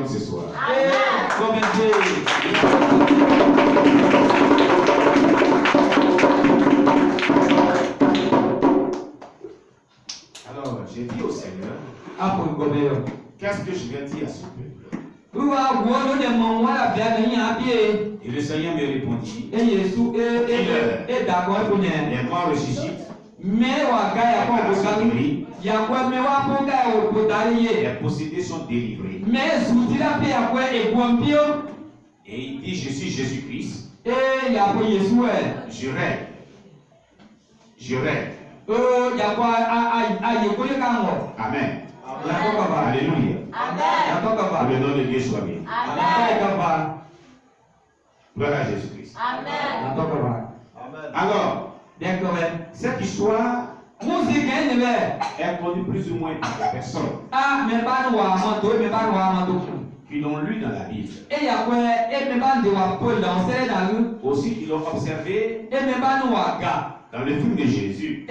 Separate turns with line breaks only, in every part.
comme ce soir. Alors, j'ai dit au Seigneur, qu'est-ce que je vais dire à ce peuple? Et le Seigneur me répondit, les morts ressuscitent, les possédés sont délivrés. Et il dit, je suis Jésus-Christ, je règne. Je règne. Amen. Alléluia. Que le nom de Dieu soit bien. Gloire à Jésus-Christ. Alors, cette histoire est connue plus ou moins par les personnes qui l'ont lu dans la Bible. Aussi qui l'ont observé dans le film de Jésus.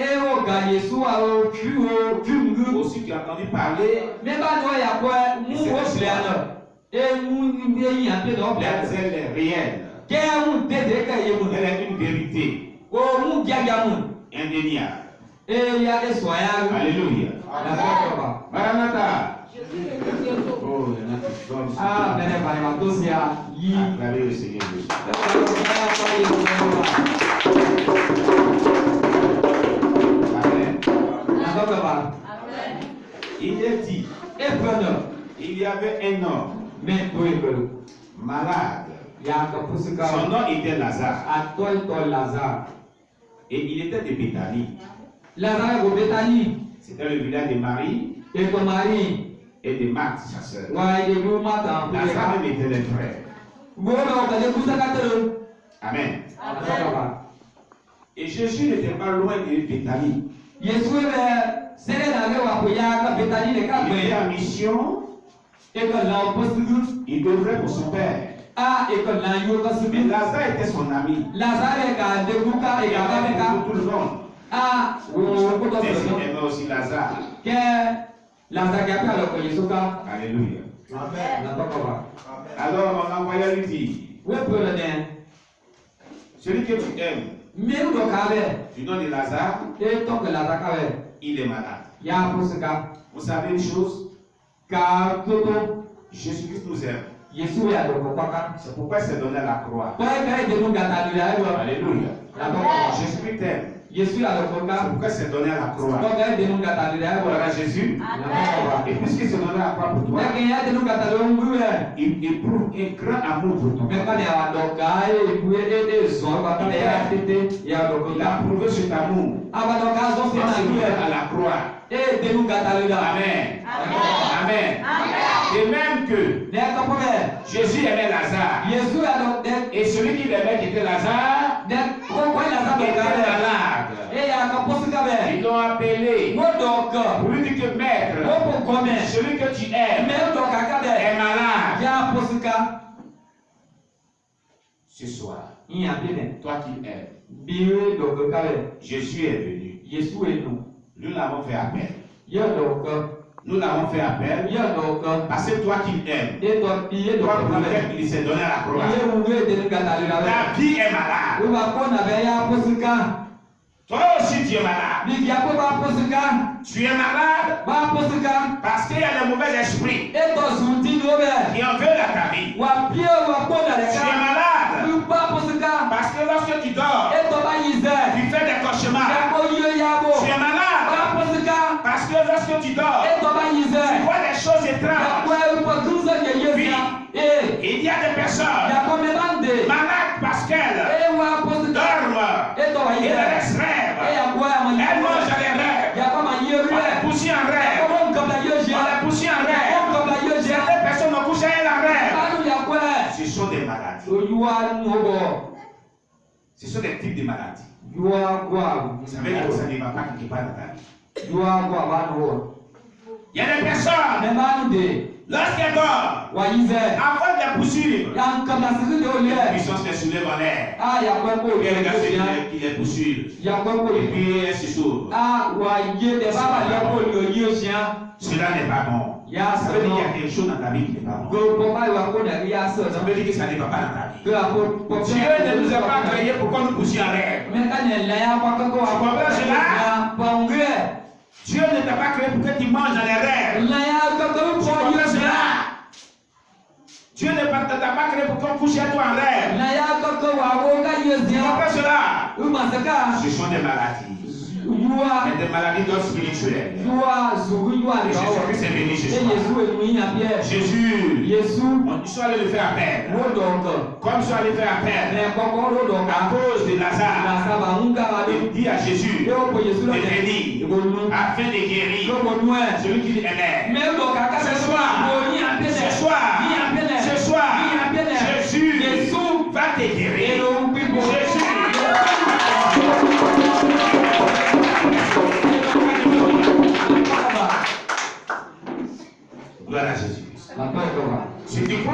Aussi qui ont entendu parler. Elle est réelle. Elle est une vérité indéniable. Alléluia. Maranatha. Oh, il y en a qui dorment. Acclamez le Seigneur Jésus. Il est dit, il y avait un homme malade. Son nom était Lazare. Et il était de Béthanie. C'était le village de Marie et de Marthe, sa sœur. Lazare même était le frère. Amen. Et Jésus n'était pas loin de Béthanie. Il était en mission. Il devrait pour son père. Mais Lazare était son ami. Il avait tout le monde. Mais il aimait aussi Lazare. Alléluia. Alors mon envoyeur lui dit, celui que tu aimes, du nom de Lazare, il est malade. Vous savez une chose? Jésus-Christ nous aime. C'est pourquoi il s'est donné à la croix. Alléluia. Jésus-Christ t'aime. C'est pourquoi il s'est donné à la croix. Voilà Jésus. Et puisqu'il s'est donné à la croix pour toi, il prouve un grand amour pour toi. Il a prouvé cet amour à la croix. Amen. Amen. Et même que Jésus aimait Lazare. Et celui qui l'aimait qui était Lazare, il était malade. Ils l'ont appelé pour lui dire que maître, celui que tu aimes est malade. Ce soir, toi qui aimes, Jésus est venu. Nous l'avons fait appel. Nous l'avons fait appel parce que toi qui aimes, toi pour lequel il s'est donné à la croix, ta vie est malade. Toi aussi tu es malade. Tu es malade parce qu'il y a le mauvais esprit qui en veut à ta vie. Tu es malade parce que lorsque tu dors, tu fais des cauchemars. Tu es malade parce que lorsque tu dors, tu vois des choses étranges. Oui. Il y a des personnes malades parce qu'elles dorment et elles laissent rêve. Elles mangent les rêves. On les pousse en rêve. On les pousse en rêve. Certaines personnes ont couché en rêve. Ce sont des maladies. Ce sont des types de maladies. Ça veut dire que ça ne va pas quelque part dans ta vie. Il y a des personnes, lorsqu'elles dorment, avant de poursuivre, la puissance les soulève en l'air. Et regarde ceux qui les poursuivent. Et puis elles se sauvent. Cela n'est pas bon. Ça veut dire qu'il y a quelque chose dans ta vie qui n'est pas bon. Ça veut dire que ça ne va pas dans ta vie. Dieu ne nous a pas créés pour qu'on nous poussions en rêve. Tu comprends cela? Dieu ne t'a pas créé pour que tu manges dans les rêves. Tu comprends cela? Dieu ne t'a pas créé pour qu'on couche à toi en rêve. Tu comprends cela? Ce sont des maladies. Mais des maladies d'ordre spirituel. Jésus-Christ est venu ce soir. Jésus, ils sont allés le faire appel. Comme ils sont allés faire appel à cause de Lazare, il dit à Jésus de venir afin de guérir celui qui aimait. Ce soir, Jésus va te guérir. Gloire à Jésus. Si tu crois